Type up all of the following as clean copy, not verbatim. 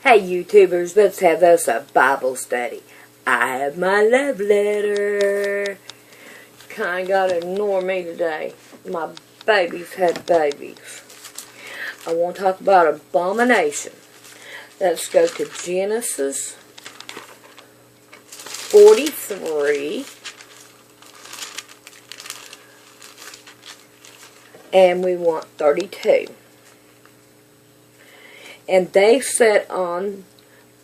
Hey YouTubers, let's have us a Bible study. I have my love letter. Kinda gotta ignore me today. My babies had babies. I want to talk about abomination. Let's go to Genesis 43. And we want 32. And they set on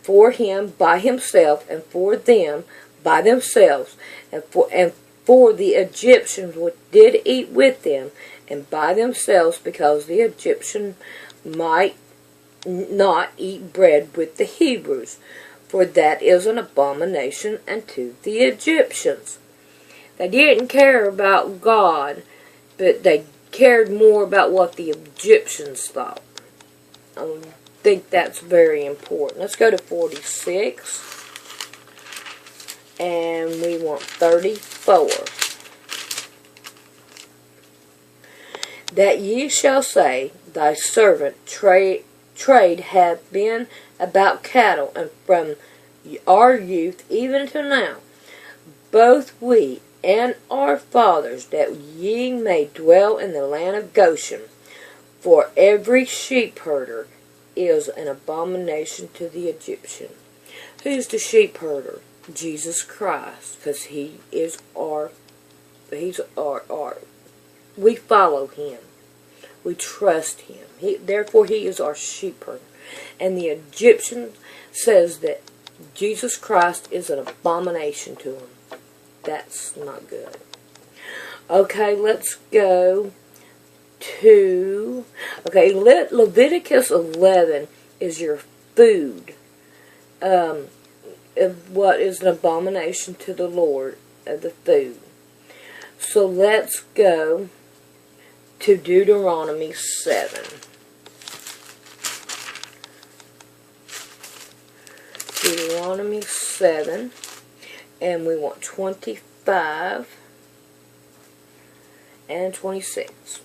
for him by himself, and for them by themselves, and for the Egyptians which did eat with them, and by themselves, because the Egyptian might not eat bread with the Hebrews, for that is an abomination unto the Egyptians. They didn't care about God, but they cared more about what the Egyptians thought. I think that's very important. Let's go to 46. And we want 34. That ye shall say, thy servant trade hath been about cattle, and from our youth even to now, both we and our fathers, that ye may dwell in the land of Goshen. For every sheepherder is an abomination to the Egyptian. Who's the sheepherder? Jesus Christ, because he's our, we follow him. We trust him. Therefore he is our sheepherder. And the Egyptian says that Jesus Christ is an abomination to him. That's not good. Okay, let's go to, Leviticus 11 is your food. What is an abomination to the Lord of the food. So let's go to Deuteronomy 7. Deuteronomy 7. And we want 25 and 26.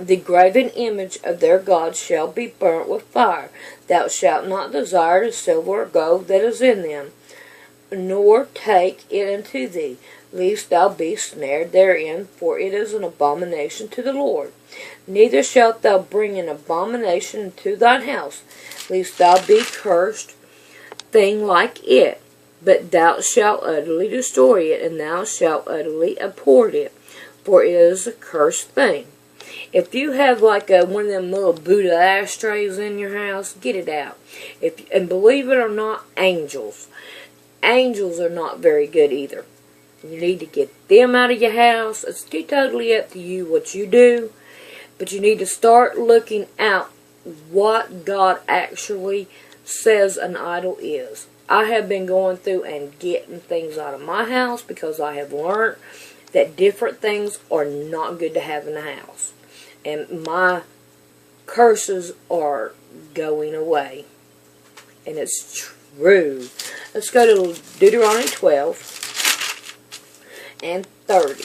The graven image of their God shall be burnt with fire. Thou shalt not desire the silver or gold that is in them, nor take it unto thee, lest thou be snared therein, for it is an abomination to the Lord. Neither shalt thou bring an abomination into thine house, lest thou be cursed thing like it. But thou shalt utterly destroy it, and thou shalt utterly abhor it, for it is a cursed thing. If you have like one of them little Buddha ashtrays in your house, get it out. And believe it or not, angels are not very good either. You need to get them out of your house. It's totally up to you what you do, but you need to start looking out what God actually says an idol is. I have been going through and getting things out of my house because I have learned that different things are not good to have in the house. And my curses are going away. And it's true. Let's go to Deuteronomy 12 and 30.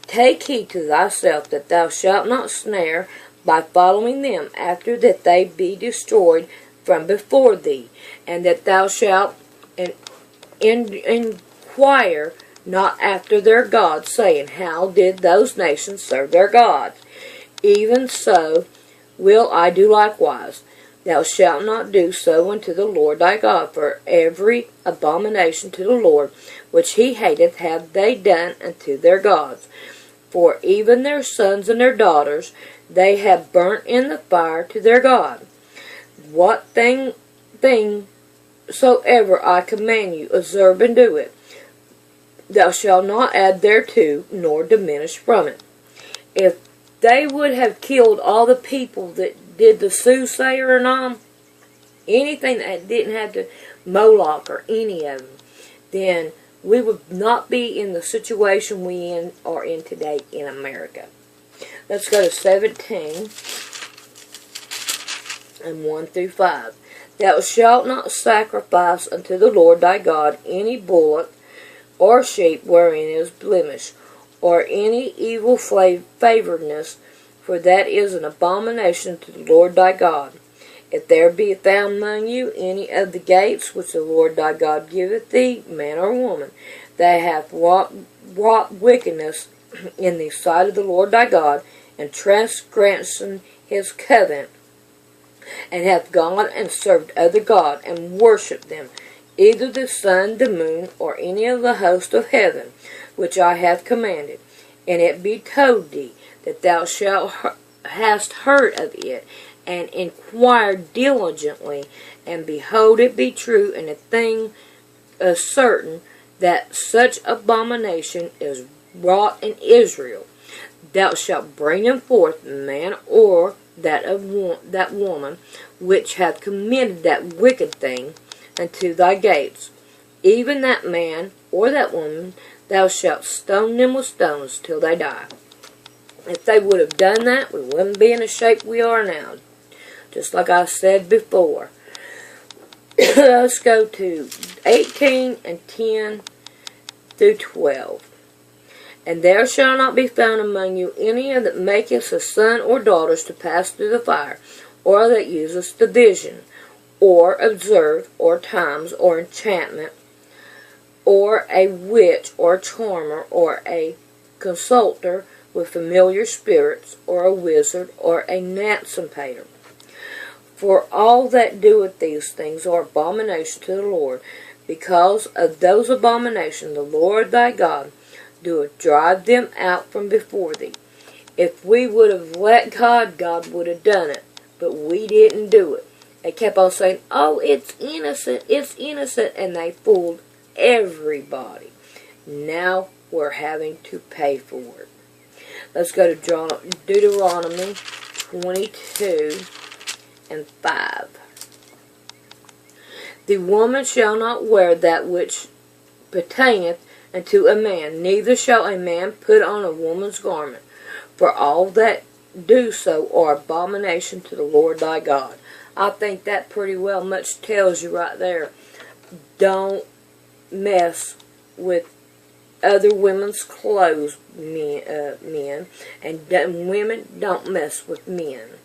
Take heed to thyself that thou shalt not snare by following them after that they be destroyed from before thee, and that thou shalt inquire not after their gods, saying, how did those nations serve their gods? Even so will I do likewise. Thou shalt not do so unto the Lord thy God, for every abomination to the Lord which he hateth have they done unto their gods. For even their sons and their daughters they have burnt in the fire to their God. What thing soever I command you, observe and do it. Thou shalt not add thereto, nor diminish from it. If they would have killed all the people that did the soothsayer and all, anything that didn't have to Moloch or any of them, then we would not be in the situation we are in today in America. Let's go to 17. And 1 through 5. Thou shalt not sacrifice unto the Lord thy God any bullock or sheep wherein is blemish, or any evil favoredness, for that is an abomination to the Lord thy God. If there be found among you any of the gates which the Lord thy God giveth thee, man or woman, that hath wrought wickedness in the sight of the Lord thy God, and transgressed his covenant, and hath gone and served other gods, and worshipped them, either the sun, the moon, or any of the host of heaven, which I have commanded, and it be told thee that thou hast heard of it, and inquired diligently, and behold, it be true, and a thing certain, that such abomination is wrought in Israel, thou shalt bring him forth, man or that woman, which hath committed that wicked thing, unto thy gates. Even that man or that woman, thou shalt stone them with stones till they die. If they would have done that, we wouldn't be in the shape we are now. Just like I said before. Let's go to 18 and 10 through 12. And there shall not be found among you any that maketh a son or daughters to pass through the fire, or that useth division, or observe, or times, or enchantment, or a witch, or a charmer, or a consulter with familiar spirits, or a wizard, or a gnatsampater. For all that doeth these things are abomination to the Lord. Because of those abominations the Lord thy God doeth drive them out from before thee. If we would have let God, God would have done it. But we didn't do it. They kept on saying, oh, it's innocent, and they fooled everybody. Now we're having to pay for it. Let's go to Deuteronomy 22 and 5. The woman shall not wear that which pertaineth unto a man, neither shall a man put on a woman's garment, for all that do so are abomination to the Lord thy God. I think that pretty well much tells you right there. Don't mess with other women's clothes, men, and women don't mess with men.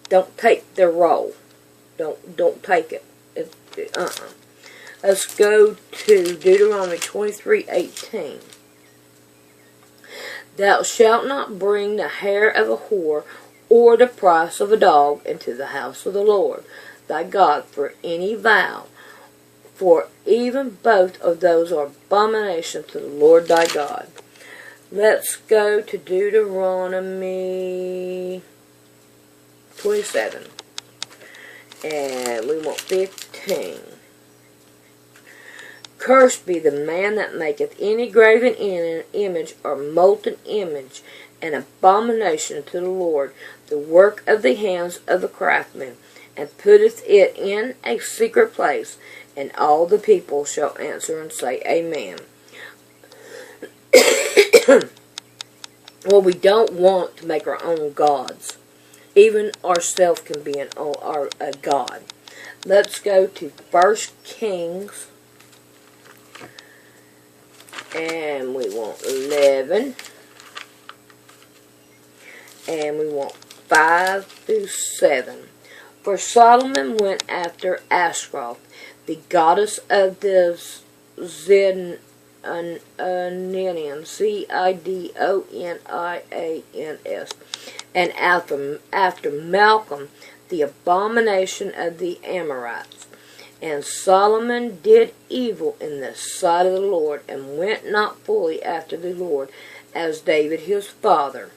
Don't take their role. Don't take it. Let's go to Deuteronomy 23:18. Thou shalt not bring the hair of a whore or the price of a dog into the house of the Lord thy God for any vow, for even both of those are abomination to the Lord thy God. Let's go to Deuteronomy 27. And we want 15. Cursed be the man that maketh any graven image or molten image, an abomination to the Lord, the work of the hands of the craftsman, and putteth it in a secret place. And all the people shall answer and say, Amen. Well, we don't want to make our own gods. Even ourselves can be a god. Let's go to 1 Kings. And we want 11. And we want 5 through 7. For Solomon went after Ashtaroth, the goddess of the Zidonians, Zidonians, and after Malcolm, the abomination of the Amorites. And Solomon did evil in the sight of the Lord, and went not fully after the Lord, as David his father.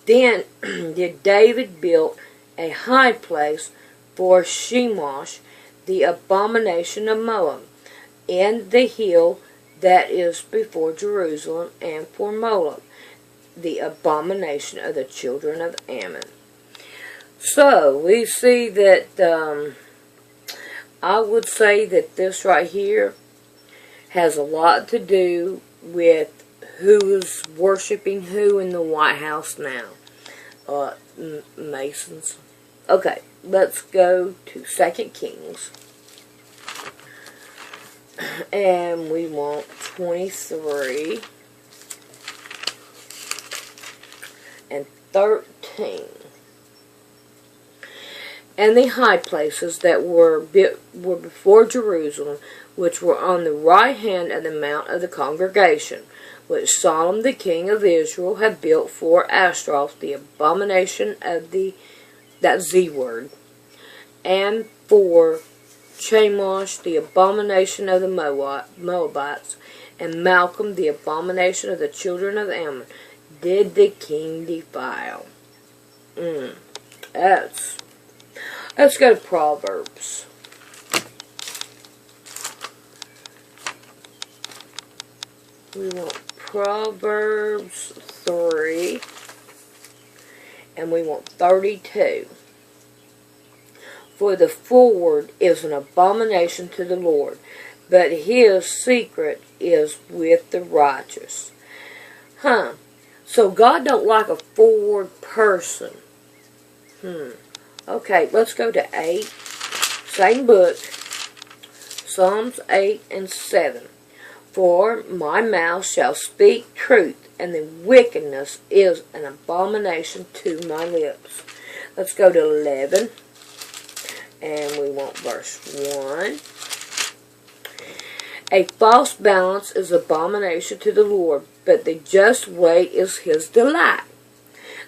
Then did David build a high place for Shemosh, the abomination of Moab, in the hill that is before Jerusalem, and for Moab, the abomination of the children of Ammon. So, we see that, I would say that this right here has a lot to do with who's worshiping who in the White House now. Masons. Okay, let's go to 2 Kings. And we want 23 and 13. and the high places that were before Jerusalem, which were on the right hand of the mount of the congregation, which Solomon the king of Israel had built for Ashtaroth, the abomination of that Z word, and for Chemosh, the abomination of the Moabites, and Malcolm, the abomination of the children of Ammon, did the king defile. Let's go to Proverbs. We want Proverbs 3, and we want 32. For the forward is an abomination to the Lord, but his secret is with the righteous. So God don't like a forward person. Okay, let's go to 8. Same book. Psalms 8 and 7. For my mouth shall speak truth, and the wickedness is an abomination to my lips. Let's go to 11. And we want verse 1. A false balance is abomination to the Lord, but the just weight is his delight.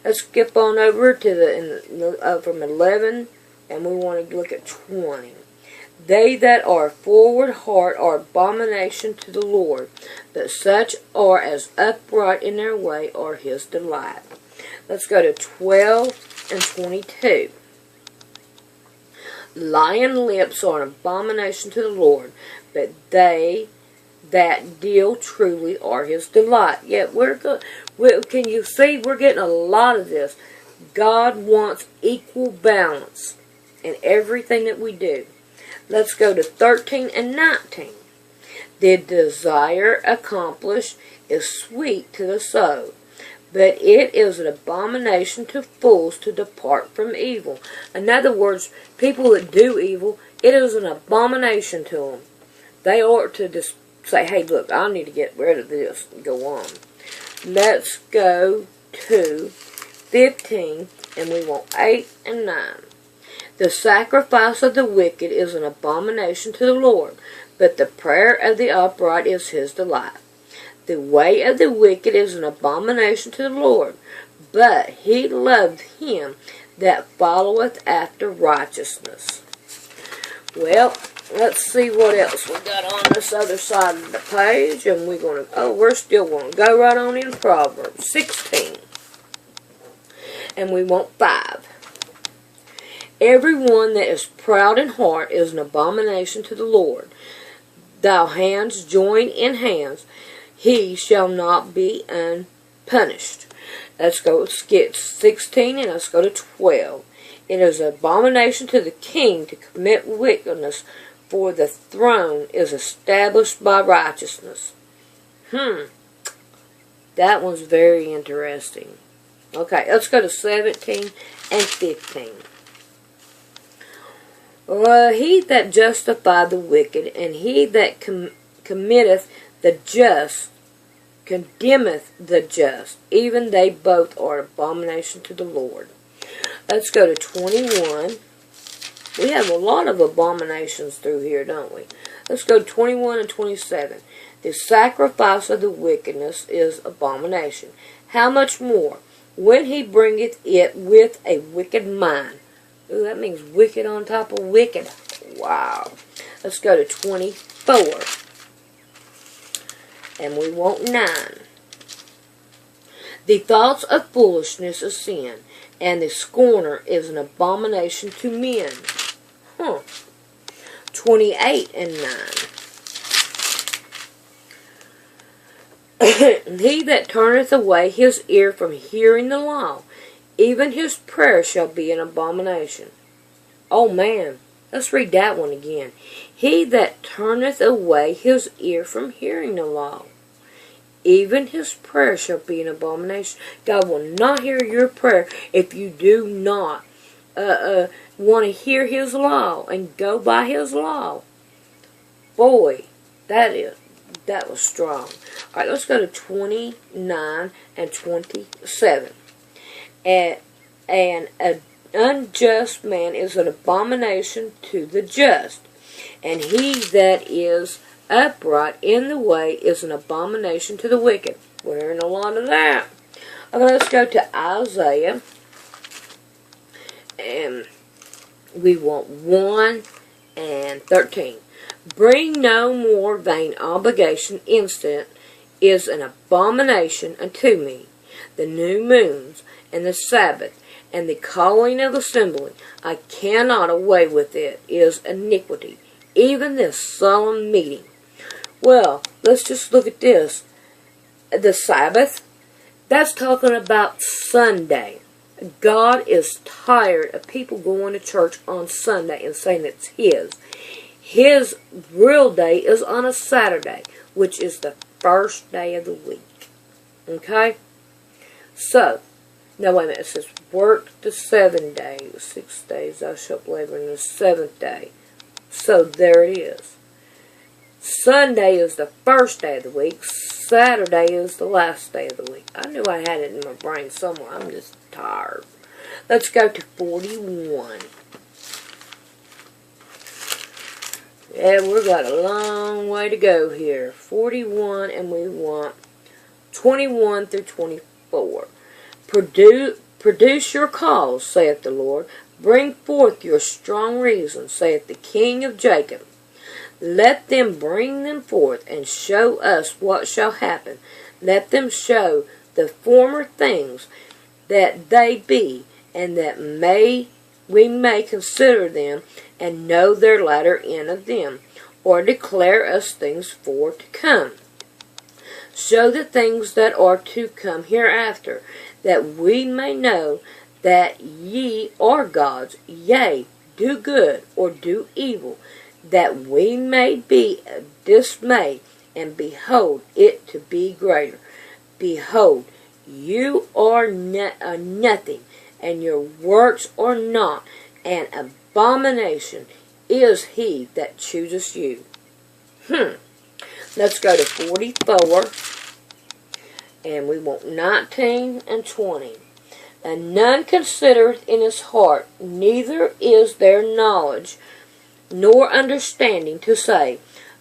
Let's skip on over to from 11, and we want to look at 20. They that are forward heart are abomination to the Lord, but such are as upright in their way are his delight. Let's go to 12 and 22. Lying lips are an abomination to the Lord, but they that deal truly are his delight. Yet can you see we're getting a lot of this? God wants equal balance in everything that we do. Let's go to 13 and 19. The desire accomplished is sweet to the soul, but it is an abomination to fools to depart from evil. In other words, people that do evil, it is an abomination to them. They ought to just say, hey, look, I need to get rid of this and go on. Let's go to 15, and we want 8 and 9. The sacrifice of the wicked is an abomination to the Lord, but the prayer of the upright is his delight. The way of the wicked is an abomination to the Lord, but he loveth him that followeth after righteousness. Well, let's see what else we got on this other side of the page, and we're still going to go right on in Proverbs 16, and we want 5. Every one that is proud in heart is an abomination to the Lord. Thou hands join in hands, he shall not be unpunished. Let's go skip 16 and let's go to 12. It is an abomination to the king to commit wickedness, for the throne is established by righteousness. That one's very interesting. Okay, let's go to 17 and 15. He that justifieth the wicked, and he that committeth the just, condemneth the just. Even they both are abomination to the Lord. Let's go to 21. We have a lot of abominations through here, don't we? Let's go to 21 and 27. The sacrifice of the wickedness is abomination. How much more, when he bringeth it with a wicked mind? Ooh, that means wicked on top of wicked. Wow. Let's go to 24. And we want 9. The thoughts of foolishness is sin, and the scorner is an abomination to men. 28 and 9. He that turneth away his ear from hearing the law, even his prayer shall be an abomination. Oh man, let's read that one again. He that turneth away his ear from hearing the law, even his prayer shall be an abomination. God will not hear your prayer if you do not want to hear his law and go by his law. Boy, that was strong. Alright, let's go to 29 and 27. And unjust man is an abomination to the just, and he that is upright in the way is an abomination to the wicked. We're hearing a lot of that. Okay, let's go to Isaiah. And we want 1 and 13. Bring no more vain obligation. Instant is an abomination unto me. The new moons and the Sabbath and the calling of assembly, I cannot away with it, is iniquity. Even this solemn meeting. Well, let's just look at this. The Sabbath, that's talking about Sunday. God is tired of people going to church on Sunday and saying it's His. His real day is on a Saturday, which is the first day of the week. Okay? So, now wait a minute. It says, work the 7 days, 6 days, thou shalt labor in the 7th day. So, there it is. Sunday is the first day of the week. Saturday is the last day of the week. I knew I had it in my brain somewhere. I'm just tired. Let's go to 41. Yeah, we've got a long way to go here. 41, and we want 21 through 24. Produce your cause, saith the Lord. Bring forth your strong reasons, saith the King of Jacob. Let them bring them forth, and show us what shall happen. Let them show the former things that they be, and that we may consider them, and know their latter end of them, or declare us things for to come. Show the things that are to come hereafter, that we may know that ye are gods, yea, do good, or do evil, that we may be dismayed, and behold it to be greater. Behold, you are nothing, and your works are not. An abomination is he that chooseth you. Let's go to 44, and we want 19 and 20. And none considereth in his heart, neither is there knowledge, nor understanding to say,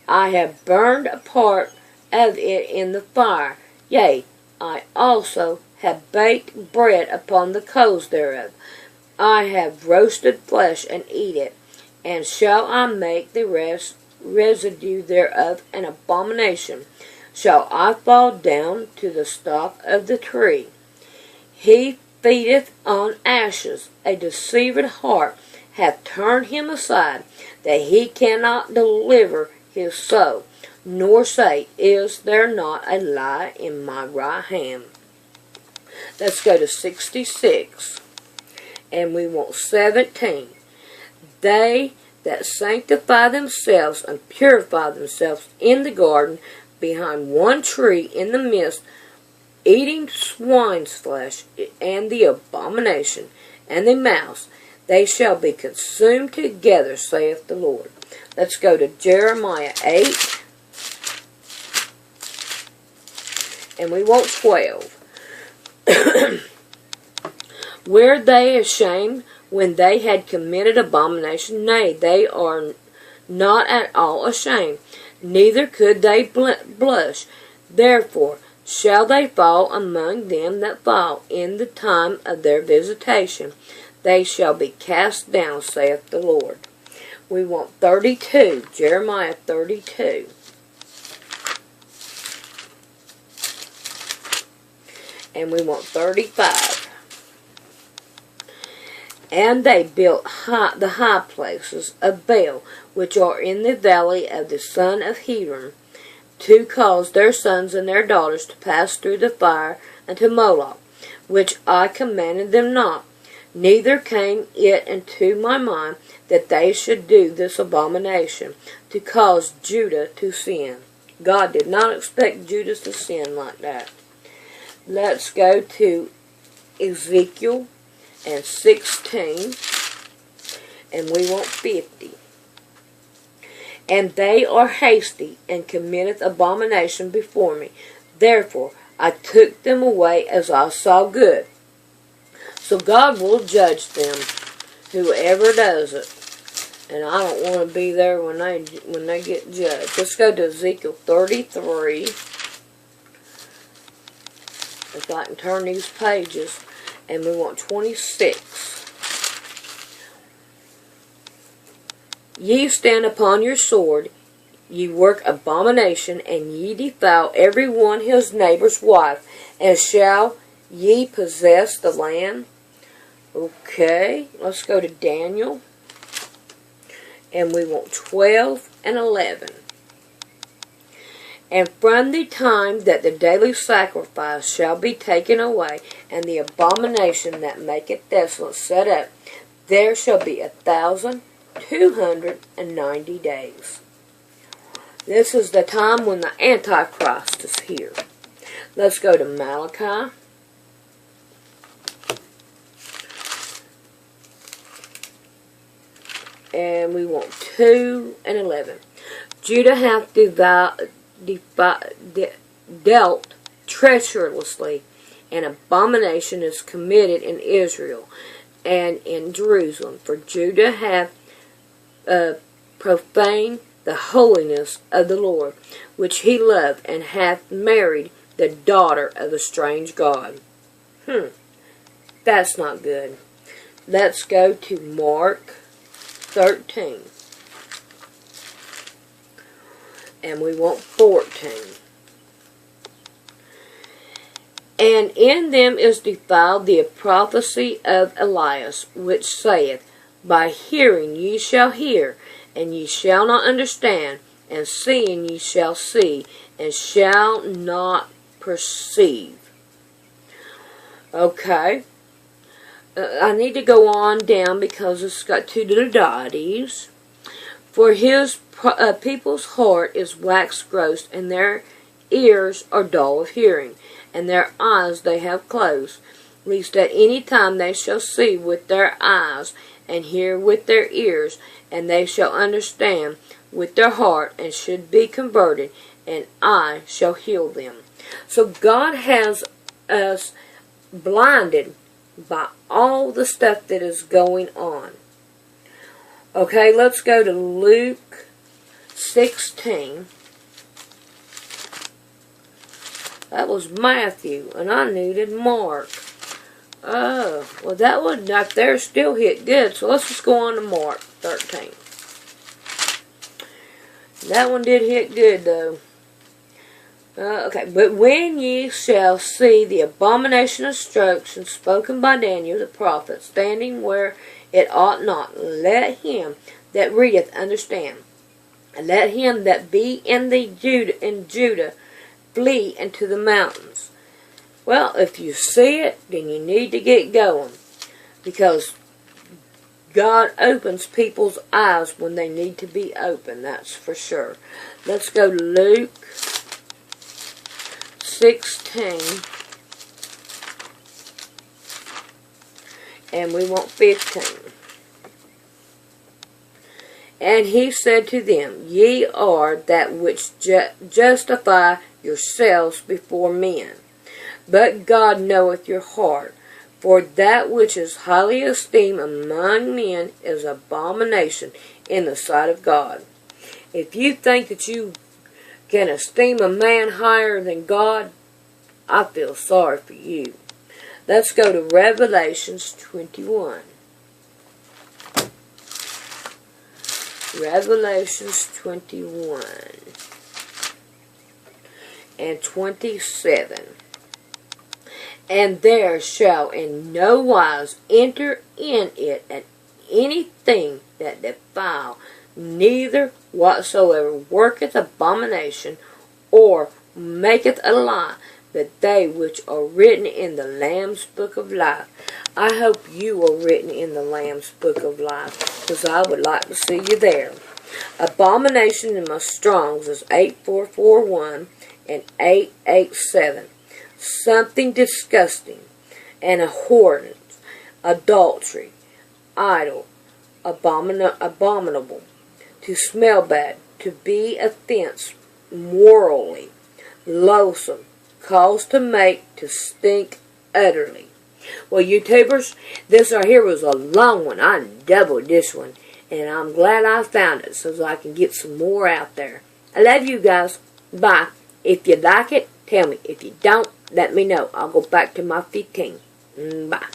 I have burned a part of it in the fire. Yea, I also have baked bread upon the coals thereof. I have roasted flesh and eat it. And shall I make the residue thereof an abomination? Shall I fall down to the stalk of the tree? He feedeth on ashes. A deceived heart hath turned him aside, that he cannot deliver his soul, nor say, is there not a lie in my right hand? Let's go to 66, and we want 17. They that sanctify themselves and purify themselves in the garden, behind one tree in the midst, eating swine's flesh, and the abomination, and the mouse, they shall be consumed together, saith the Lord. Let's go to Jeremiah 8. And we want 12. Were they ashamed when they had committed abomination? Nay, they are not at all ashamed, neither could they blush. Therefore shall they fall among them that fall in the time of their visitation. They shall be cast down, saith the Lord. We want 32, Jeremiah 32. And we want 35. And they built the high places of Baal, which are in the valley of the son of Hebron, to cause their sons and their daughters to pass through the fire unto Moloch, which I commanded them not. Neither came it into my mind that they should do this abomination, to cause Judah to sin. God did not expect Judah to sin like that. Let's go to Ezekiel and 16, and we want 50. And they are hasty, and committeth abomination before me. Therefore I took them away as I saw good. So God will judge them, whoever does it. And I don't want to be there when they get judged. Let's go to Ezekiel 33. If I can turn these pages. And we want 26. Ye stand upon your sword, ye work abomination, and ye defile every one his neighbor's wife, and shall ye possess the land? Okay, let's go to Daniel. And we want 12 and 11. And from the time that the daily sacrifice shall be taken away, and the abomination that maketh desolate set up, there shall be 1,290 days. This is the time when the Antichrist is here. Let's go to Malachi. And we want 2 and 11. Judah hath dealt treacherously, and abomination is committed in Israel and in Jerusalem. For Judah hath profaned the holiness of the Lord, which he loved, and hath married the daughter of the strange god. That's not good. Let's go to Mark 13. And we want 14. And in them is defiled the prophecy of Elias, which saith, By hearing ye shall hear, and ye shall not understand, and seeing ye shall see, and shall not perceive. Okay. I need to go on down because it's got two little dotties. For his people's heart is waxed gross, and their ears are dull of hearing, and their eyes they have closed, lest at any time they shall see with their eyes, and hear with their ears, and they shall understand with their heart, and should be converted, and I shall heal them. So God has us blinded by all the stuff that is going on. Okay, let's go to Luke 16. That was Matthew, and I needed Mark. Oh, well that one right there still hit good, so let's just go on to Mark 13. That one did hit good, though. Okay, but when ye shall see the abomination of destruction spoken by Daniel the prophet, standing where it ought not, let him that readeth understand, and let him that be in Judah flee into the mountains. Well, if you see it, then you need to get going, because God opens people's eyes when they need to be open, that's for sure. Let's go to Luke 16, and we want 15. And he said to them, Ye are that which justify yourselves before men, but God knoweth your heart. For that which is highly esteemed among men is abomination in the sight of God. If you think that you can esteem a man higher than God, I feel sorry for you. Let's go to Revelations 21. Revelations 21 and 27. And there shall in no wise enter in it at anything that defile, neither whatsoever worketh abomination, or maketh a lie, but they which are written in the Lamb's book of life. I hope you are written in the Lamb's book of life, because I would like to see you there. Abomination in my Strongs is 8441 and 887. Something disgusting, and abhorrent, adultery, idle, abominable, to smell bad, to be offense morally, loathsome, cause to make, to stink utterly. Well, YouTubers, this right here was a long one. I doubled this one. And I'm glad I found it so I can get some more out there. I love you guys. Bye. If you like it, tell me. If you don't, let me know. I'll go back to my 15. Bye.